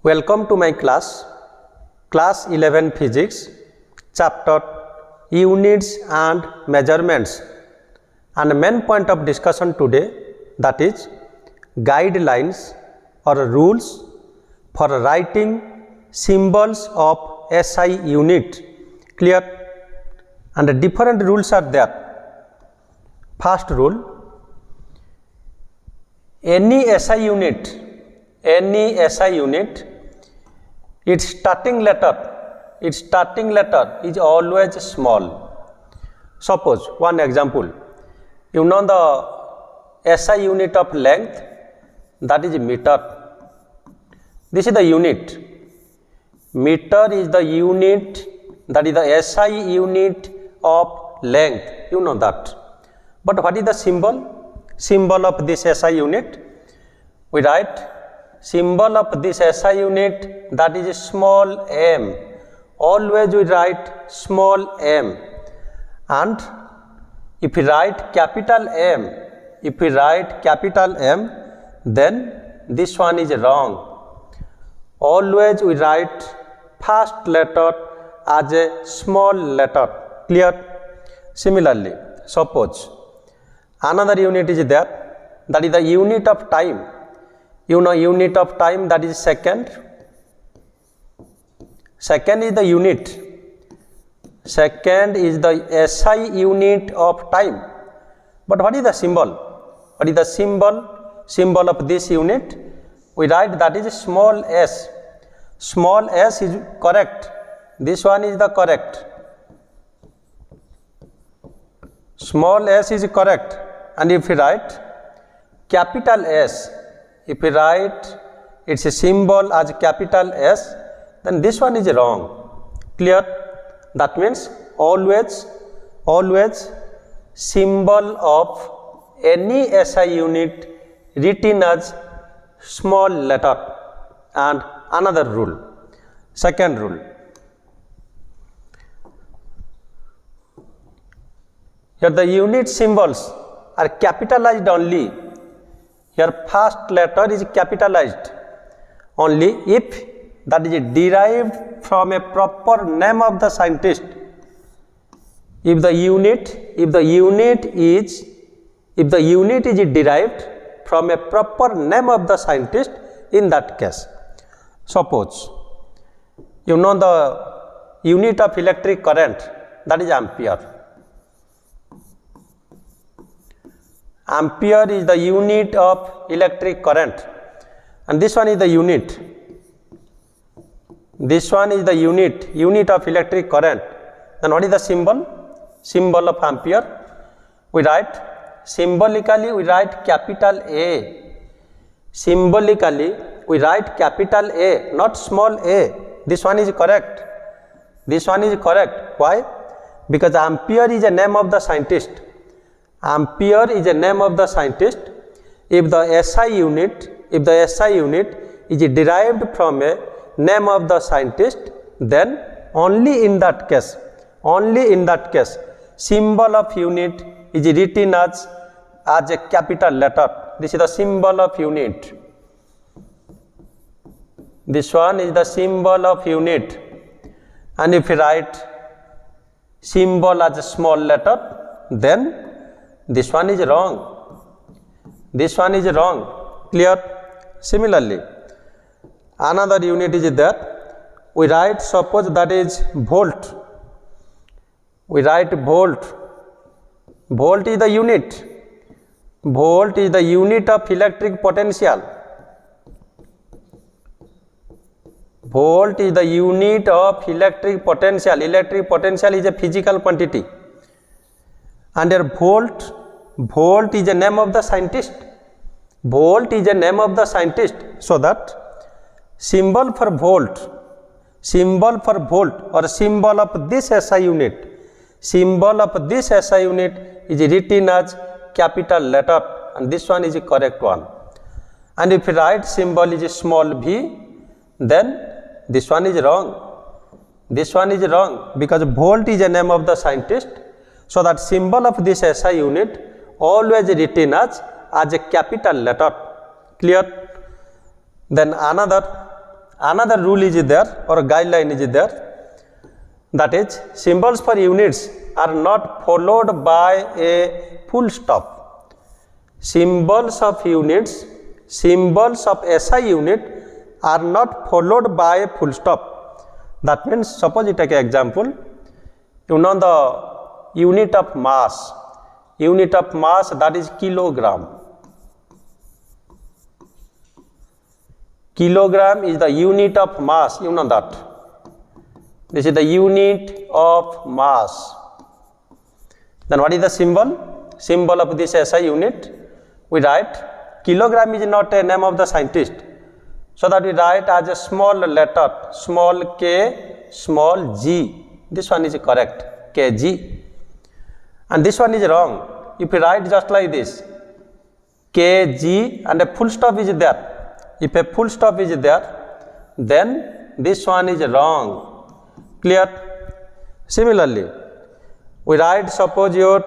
Welcome to my class 11 Physics, chapter Units and Measurements, and the main point of discussion today, that is guidelines or rules for writing symbols of SI unit. Clear? And the different rules are there. First rule, any SI unit, its starting letter is always small. Suppose one example, you know the SI unit of length, that is meter. This is the unit. Meter is the unit, that is the SI unit of length, you know that. But what is the symbol of this SI unit? We write symbol of this SI unit, that is small m. Always we write small m. And if we write capital M, then this one is wrong. Always we write first letter as a small letter. Clear? Similarly, suppose another unit is there, that is the unit of time. You know unit of time, that is second. Second is the unit. Second is the SI unit of time. But what is the symbol? What is the symbol of this unit? We write that is small s. Small s is correct. This one is the correct. Small s is correct. And if we write capital S, if we write its a symbol as capital S, then this one is wrong. Clear? That means always symbol of any SI unit written as small letter. And another rule, second rule, here the unit symbols are capitalized only. Here first letter is capitalized only if that is derived from a proper name of the scientist. If the unit is derived from a proper name of the scientist, in that case, suppose you know the unit of electric current, that is ampere. Ampere is the unit of electric current, and this one is the unit. This one is the unit of electric current. Then what is the symbol of ampere? We write symbolically, we write capital A. Symbolically we write capital A, not small a. This one is correct. Why? Because ampere is a name of the scientist. Ampere is a name of the scientist. If the SI unit is derived from a name of the scientist, then only in that case, symbol of unit is written as a capital letter. This is the symbol of unit. This one is the symbol of unit. And if you write symbol as a small letter, then this one is wrong. Clear? Similarly, another unit is there. We write, suppose that is volt. We write volt. Volt is the unit. Volt is the unit of electric potential. Volt is the unit of electric potential. Electric potential is a physical quantity. And your volt is the name of the scientist. So that symbol for volt or symbol of this SI unit, is written as capital letter, and this one is the correct one. And if you write symbol is small v, then this one is wrong. Because volt is a name of the scientist. So that symbol of this SI unit always written as a capital letter. Clear? Then another rule is there or guideline is there, that is symbols for units are not followed by a full stop. Symbols of units, symbols of SI unit are not followed by a full stop. That means suppose you take an example, you know the unit of mass that is kilogram. Kilogram is the unit of mass, you know that. This is the unit of mass. Then what is the symbol? Symbol of this SI unit? We write, kilogram is not a name of the scientist. So that we write as a small letter, small k, small g. This one is correct, kg. And this one is wrong. If you write just like this, kg and a full stop is there. If a full stop is there, then this one is wrong. Clear? Similarly, we write suppose your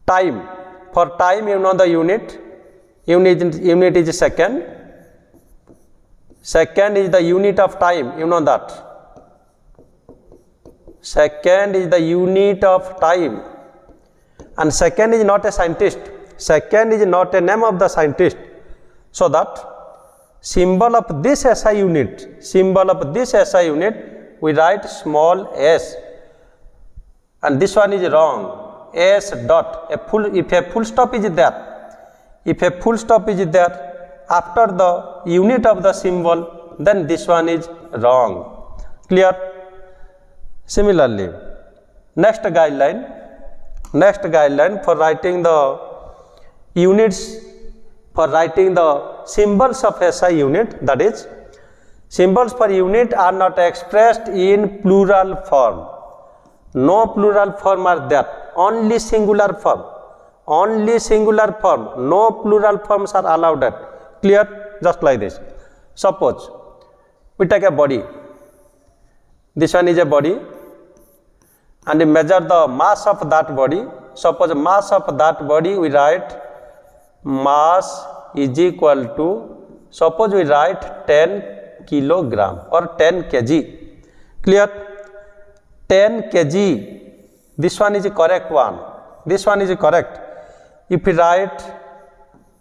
time. For time you know the unit. Unit is second. Second is the unit of time, you know that. Second is the unit of time. And second is not a scientist. Second is not a name of the scientist. So that symbol of this SI unit, we write small s. And this one is wrong. S dot. If a full stop is there, after the unit of the symbol, then this one is wrong. Clear? Similarly, next guideline for writing the units, for writing the symbols of SI unit, that is, symbols per unit are not expressed in plural form. No plural form are there, only singular form. No plural forms are allowed. Clear? Just like this. Suppose we take a body. This one is a body, and we measure the mass of that body. Suppose mass of that body we write mass is equal to, suppose we write 10 kilogram or 10 kg. Clear? 10 kg. This one is the correct one. This one is correct. If we write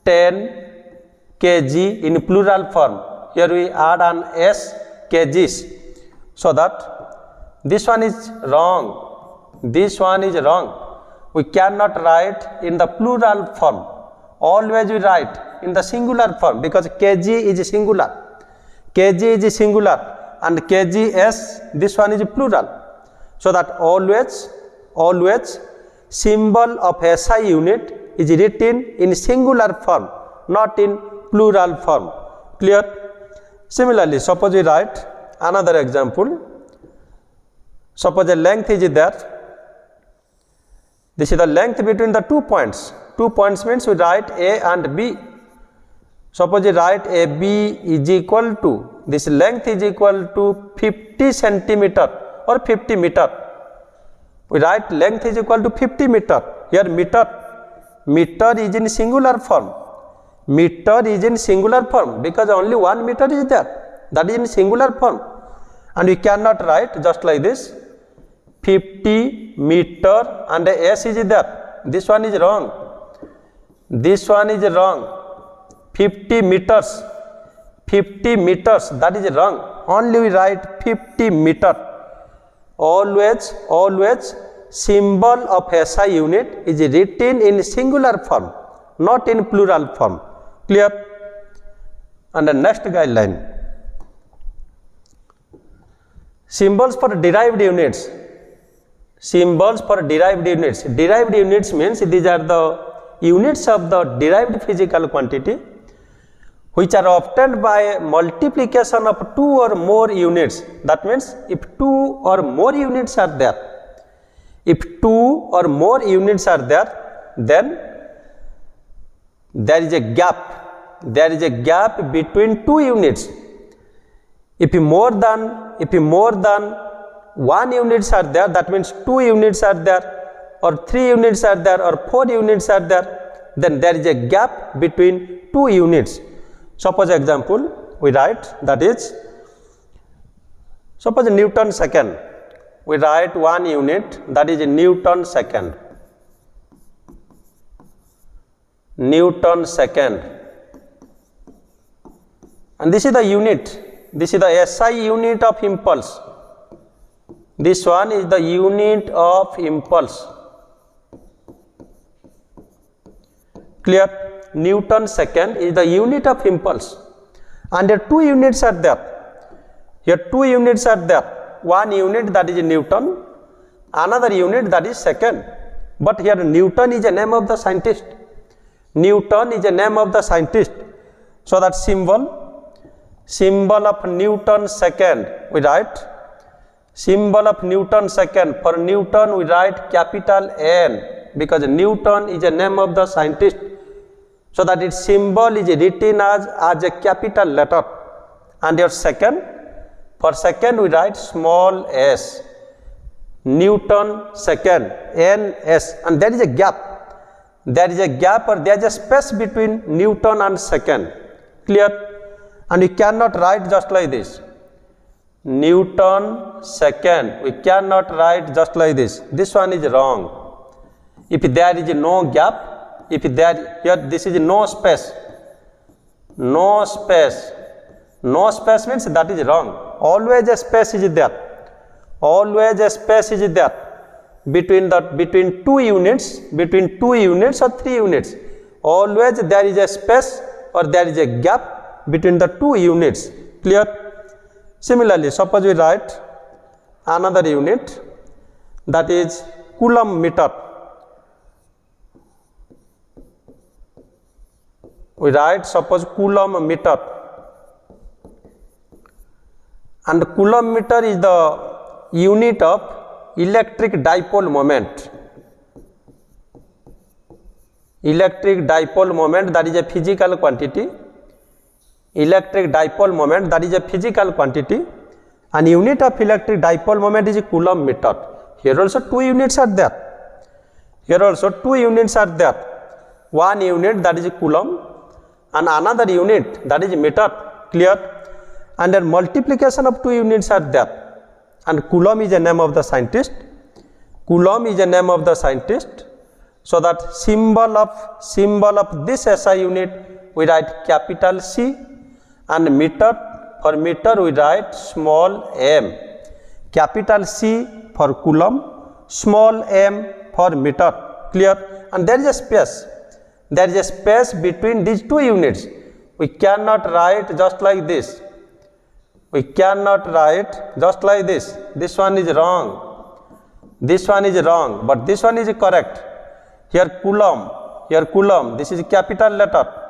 10 kg in plural form, here we add an s, kgs. So that this one is wrong. This one is wrong. We cannot write in the plural form. Always we write in the singular form because kg is singular. Kg is singular and kgs, this one is plural. So that always symbol of SI unit is written in singular form, not in plural form. Clear? Similarly, suppose we write another example. Suppose a length is there. This is the length between the 2 points. 2 points means we write A and B. Suppose we write AB is equal to, this length is equal to 50 centimeter or 50 meter. We write length is equal to 50 meter. Here meter is in singular form. Meter is in singular form because only 1 meter is there. That is in singular form. And we cannot write just like this. 50 meter and s is there. This one is wrong. This one is wrong. 50 meters. 50 meters. That is wrong. Only we write 50 meter. Always symbol of SI unit is written in singular form, not in plural form. Clear? And the next guideline. Symbols for derived units. Symbols for derived units. Derived units means these are the units of the derived physical quantity which are obtained by multiplication of 2 or more units. That means if 2 or more units are there, then there is a gap between 2 units. If more than 1 units are there, that means 2 units are there, or 3 units are there, or 4 units are there, then there is a gap between 2 units. Suppose example we write, that is, suppose Newton second. We write 1 unit, that is Newton second. Newton second. And this is the unit. This is the SI unit of impulse. This one is the unit of impulse. Clear? Newton second is the unit of impulse. And there 2 units are there. Here 2 units are there. 1 unit, that is Newton, another unit, that is second. But here Newton is the name of the scientist. Newton is the name of the scientist. So that symbol of Newton second, we write symbol of Newton second. For Newton we write capital N, because Newton is the name of the scientist. So that its symbol is written as a capital letter. And your second, for second we write small s. Newton second, NS, and there is a gap. There is a gap, or there is a space between Newton and second. Clear? And we cannot write just like this. Newton second, we cannot write just like this. This one is wrong. If there is no gap, if there here this is no space, no space means that is wrong. Always a space is there. Always a space is there between 2 units, between 2 units or 3 units. Always there is a space or there is a gap between the 2 units. Clear? Similarly, suppose we write another unit, that is coulomb meter. We write suppose coulomb meter, and coulomb meter is the unit of electric dipole moment. Electric dipole moment, that is a physical quantity. Electric dipole moment, that is a physical quantity, and unit of electric dipole moment is a coulomb meter. Here also 2 units are there. Here also 2 units are there. 1 unit, that is a coulomb, and another unit, that is meter. Clear? And then multiplication of 2 units are there. And coulomb is the name of the scientist. Coulomb is the name of the scientist. So that symbol of this SI unit we write capital C, and meter, for meter we write small m. Capital C for coulomb, small m for meter. Clear? And there is a space. There is a space between these 2 units. We cannot write just like this. We cannot write just like this. This one is wrong. This one is wrong, but this one is correct. Here coulomb, this is capital letter.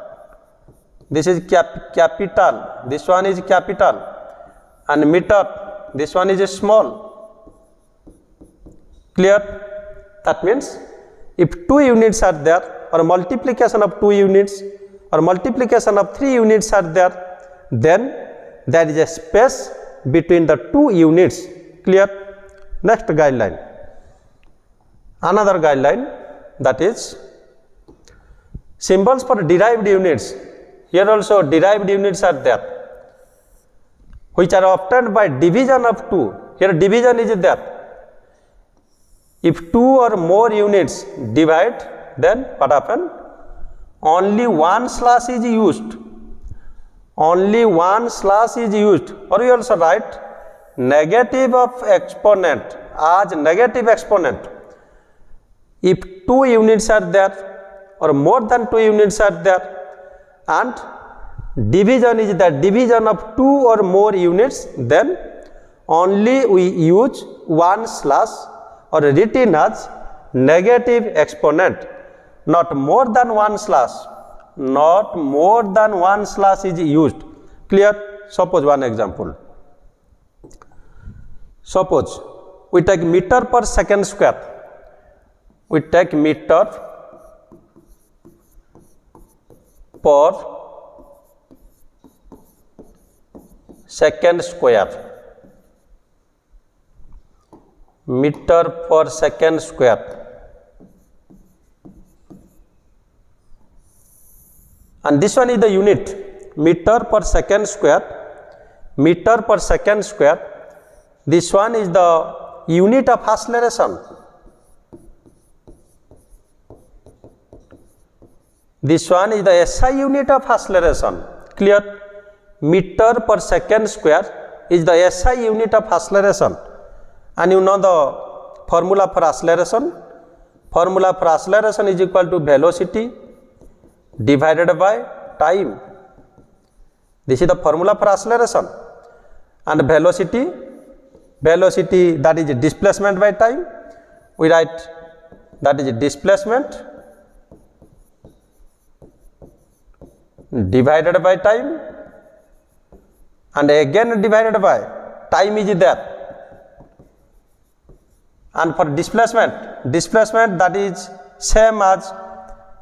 This is capital. This one is capital. And meter, this one is small. Clear? That means if 2 units are there, or multiplication of 2 units, or multiplication of 3 units are there, then there is a space between the 2 units. Clear? Next guideline. Another guideline, that is symbols for derived units. Here also derived units are there, which are obtained by division of 2. Here division is there. If 2 or more units divide, then what happens? Only 1 slash is used. Only 1 slash is used. Or we also write negative of exponent as negative exponent. If 2 units are there, or more than 2 units are there, and division is the division of 2 or more units, then only we use 1 slash, or written as negative exponent, not more than 1 slash. Not more than 1 slash is used. Clear? Suppose one example. Suppose we take meter per second square. We take meter per second square. Meter per second square. And this one is the unit. meter per second square, meter per second square. This one is the unit of acceleration. This one is the SI unit of acceleration. Clear? Meter per second square is the SI unit of acceleration. And you know the formula for acceleration? Formula for acceleration is equal to velocity divided by time. This is the formula for acceleration. And velocity that is displacement by time. We write that is displacement divided by time, and again divided by time is there. And for displacement that is same as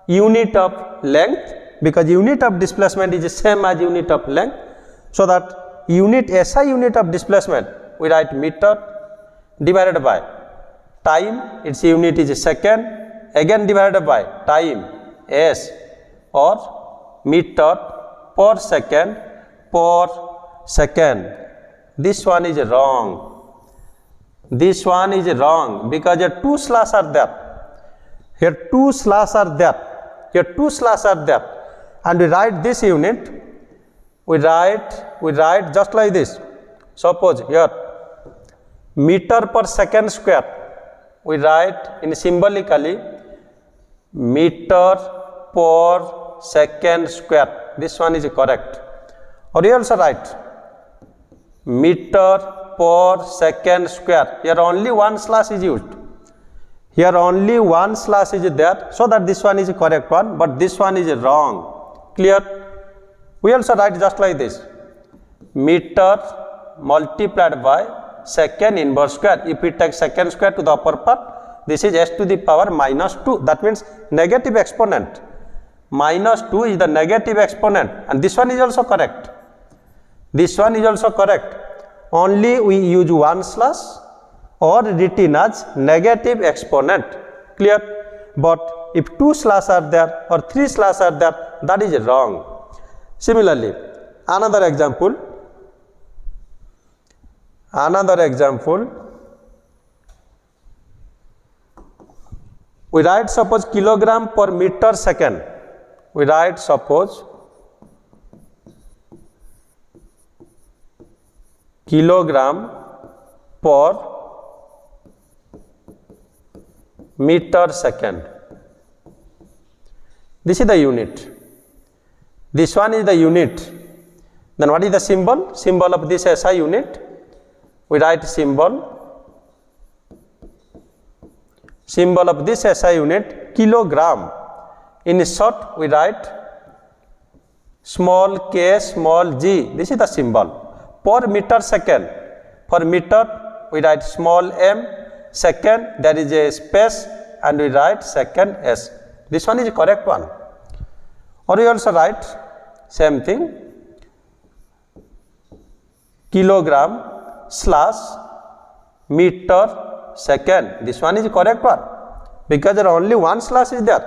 unit of length, because unit of displacement is same as unit of length. So that unit SI unit of displacement we write meter divided by time, its unit is second, again divided by time S, or meter per second per second. This one is wrong. This one is wrong because here two slash are there. Here two slash are there. Here two slash are there. And we write this unit. We write just like this. Suppose here meter per second square. We write in symbolically meter per second square. This one is correct. Or you also write meter per second square. Here only one slash is used. Here only one slash is there, so that this one is the correct one, but this one is wrong. Clear? We also write just like this. Meter multiplied by second inverse square. If we take second square to the upper part, this is s to the power minus 2. That means negative exponent. Minus 2 is the negative exponent, and this one is also correct. This one is also correct. Only we use one slash or written as negative exponent. Clear? But if two slash are there or three slash are there, that is wrong. Similarly, another example. We write suppose kilogram per meter second. We write suppose kilogram per meter second. This is the unit. This one is the unit. Then what is the symbol? Symbol of this SI unit. We write symbol of this SI unit kilogram. In short, we write small k, small g. This is the symbol. Per meter second. For meter, we write small m. Second, there is a space, and we write second s. This one is the correct one. Or we also write same thing. Kilogram slash meter second. This one is the correct one because there only one slash is there.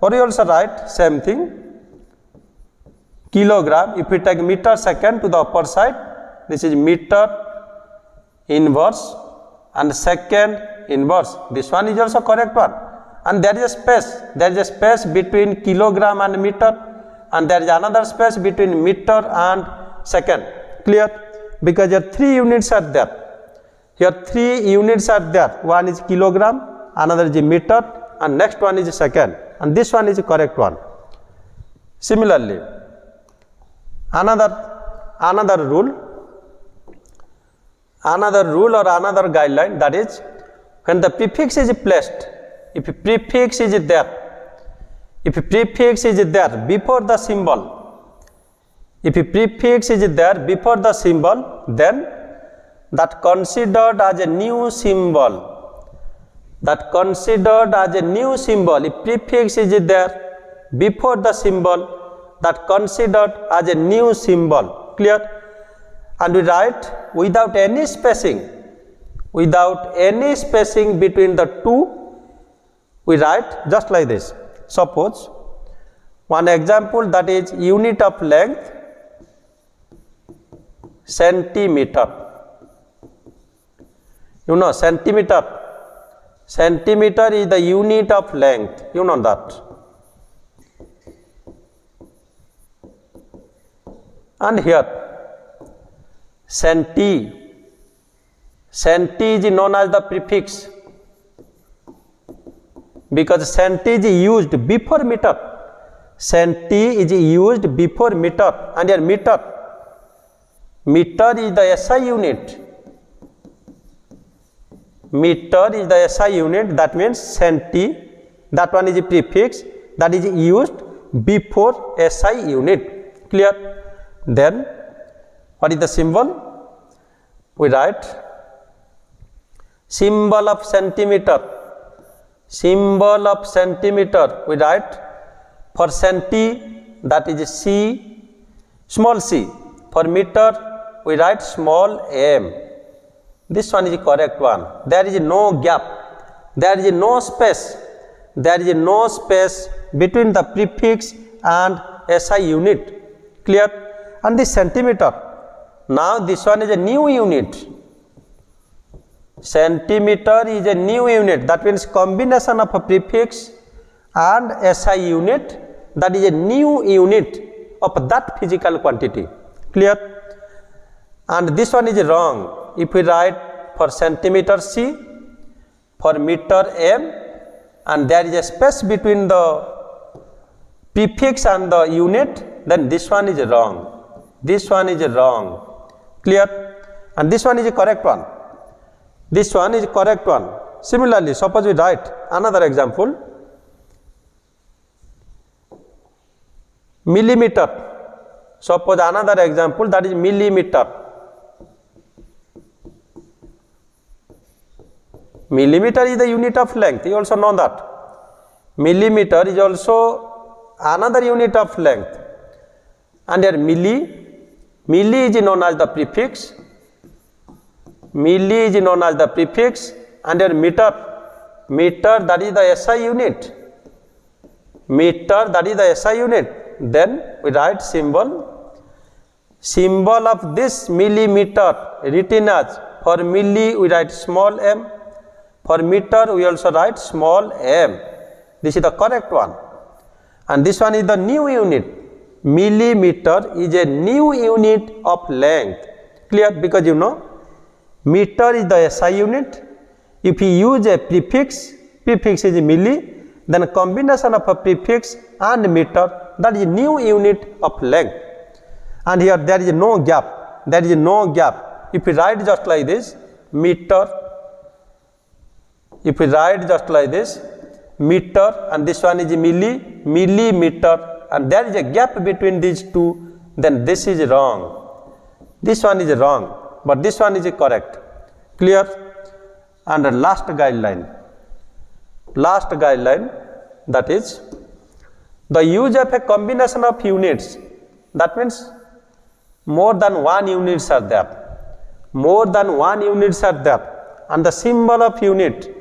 Or we also write same thing. Kilogram, if we take meter second to the upper side, this is meter inverse and second inverse. This one is also correct one. And there is a space. There is a space between kilogram and meter, and there is another space between meter and second. Clear? Because here three units are there. Here three units are there. One is kilogram, another is meter, and next one is second. And this one is the correct one. Similarly, another rule or another guideline, that is when the prefix is placed, if prefix is there before the symbol, then that considered as a new symbol. If prefix is there before the symbol, that considered as a new symbol. Clear? And we write without any spacing between the two, we write just like this. Suppose one example, that is unit of length centimeter. You know centimeter. Centimeter is the unit of length. You know that. And here centi. Centi is known as the prefix because centi is used before meter. Centi is used before meter, and here meter. Meter is the SI unit. Meter is the SI unit, that means centi, that one is a prefix that is used before SI unit. Clear? Then what is the symbol? We write symbol of centimeter. Symbol of centimeter, we write for centi, that is C, small c. For meter, we write small m. This one is the correct one. There is no gap. There is no space. There is no space between the prefix and SI unit. Clear? And this centimeter. Now this one is a new unit. Centimeter is a new unit. That means combination of a prefix and SI unit. That is a new unit of that physical quantity. Clear? And this one is wrong. If we write for centimeter C, for meter M, and there is a space between the prefix and the unit, then this one is wrong. This one is wrong. Clear? And this one is the correct one. This one is the correct one. Similarly, suppose we write another example. Millimeter. Suppose another example, that is millimeter. Millimeter is the unit of length. You also know that. Millimeter is also another unit of length. And here milli is known as the prefix. Milli is known as the prefix, and here meter, that is the SI unit. Meter, that is the SI unit. Then we write symbol. Symbol of this millimeter written as, for milli we write small m, for meter we also write small m. This is the correct one. And this one is the new unit. Millimeter is a new unit of length. Clear? Because you know meter is the SI unit. If you use a prefix is milli, then a combination of a prefix and meter, that is a new unit of length. And here there is no gap. There is no gap. If we write just like this, meter, if we write just like this, meter, and this one is millimeter, and there is a gap between these two, then this is wrong. This one is wrong. But this one is correct. Clear? And the last guideline, that is the use of a combination of units. That means more than one units are there. More than one units are there. And the symbol of unit,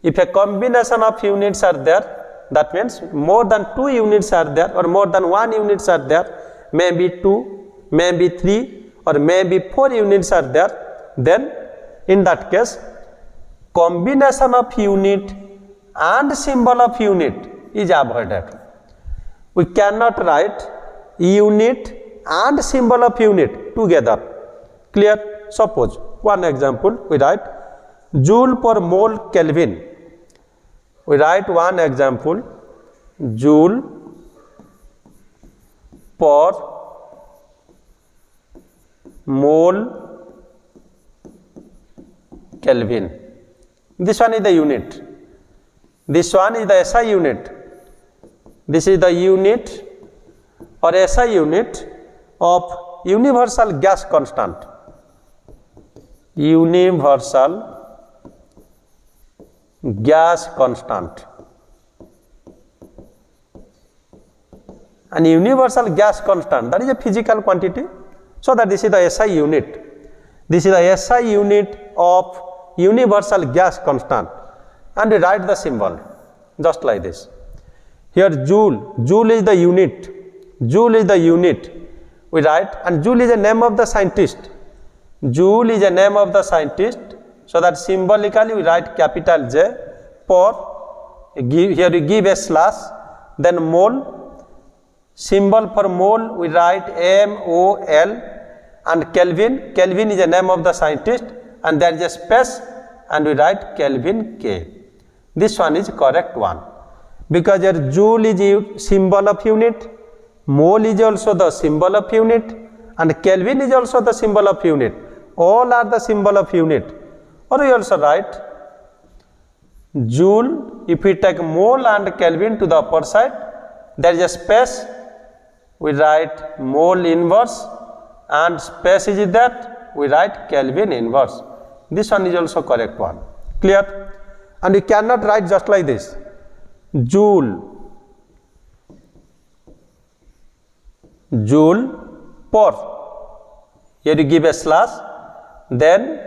if a combination of units are there, that means more than two units are there, or more than one units are there, maybe two, maybe three, or maybe four units are there, then in that case combination of unit and symbol of unit is avoided. We cannot write unit and symbol of unit together. Clear? Suppose one example, we write joule per mole Kelvin. We write one example, joule per mole Kelvin. This one is the unit. This one is the SI unit. This is the unit or SI unit of universal gas constant. Universal gas constant. And universal gas constant, that is a physical quantity. So that this is the SI unit. This is the SI unit of universal gas constant. And we write the symbol just like this. Here joule is the unit. Joule is the unit. we write, and Joule is a name of the scientist. Joule is a name of the scientist, so that symbolically we write capital J. For here we give a slash, then mole, symbol for mole we write MOL, and Kelvin, Kelvin is a name of the scientist, and there is a space and we write Kelvin K. This one is correct one, because your Joule is a symbol of unit, mole is also the symbol of unit, and Kelvin is also the symbol of unit. All are the symbol of unit. Or we also write Joule, if we take mole and Kelvin to the upper side, there is a space, we write mole inverse, and space is that, we write Kelvin inverse. This one is also correct one. Clear? And we cannot write just like this. Joule, Joule per. Here you give a slash, then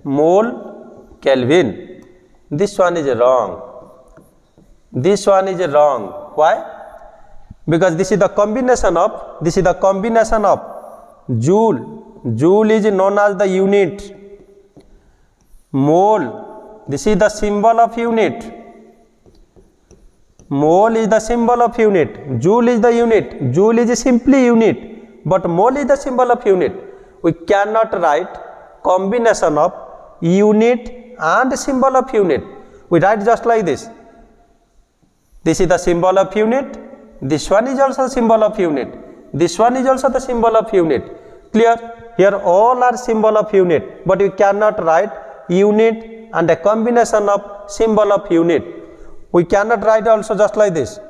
mole Kelvin. This one is wrong. This one is wrong. Why? Because this is the combination of Joule. Joule is known as the unit. Mole, this is the symbol of unit. Mole is the symbol of unit. Joule is the unit. Joule is simply unit, but mole is the symbol of unit. We cannot write combination of unit and symbol of unit. We write just like this. This is the symbol of unit. This one is also symbol of unit. This one is also the symbol of unit. Clear? Here all are symbol of unit, but we cannot write unit and a combination of symbol of unit. We cannot write also just like this.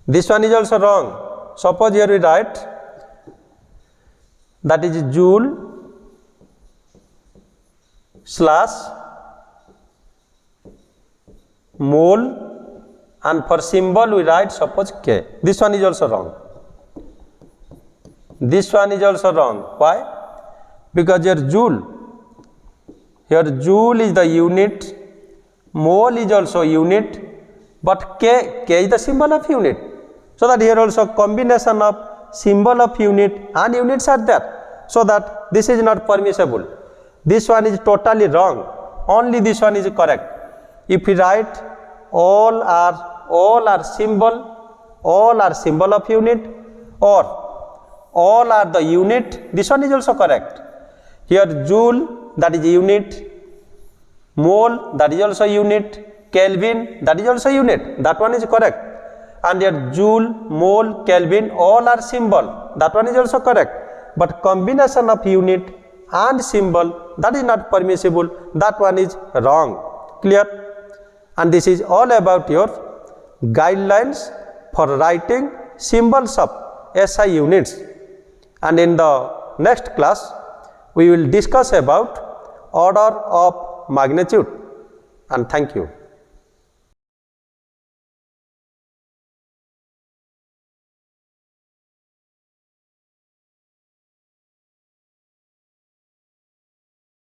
This one is also wrong. Suppose here we write, that is Joule slash mole, and for symbol we write suppose K. This one is also wrong. This one is also wrong. Why? Because here Joule is the unit, mole is also unit, but K is the symbol of unit. So that here also combination of symbol of unit and units are there. So that this is not permissible. This one is totally wrong. Only this one is correct. If we write all are symbol of unit, or all are the unit, this one is also correct. Here Joule, that is unit, mole, that is also unit, Kelvin, that is also unit, that one is correct. And here Joule, mole, Kelvin, all are symbol, that one is also correct. But combination of unit and symbol, that is not permissible, that one is wrong. Clear? And this is all about your guidelines for writing symbols of SI units. And in the next class, we will discuss about order of magnitude. And thank you.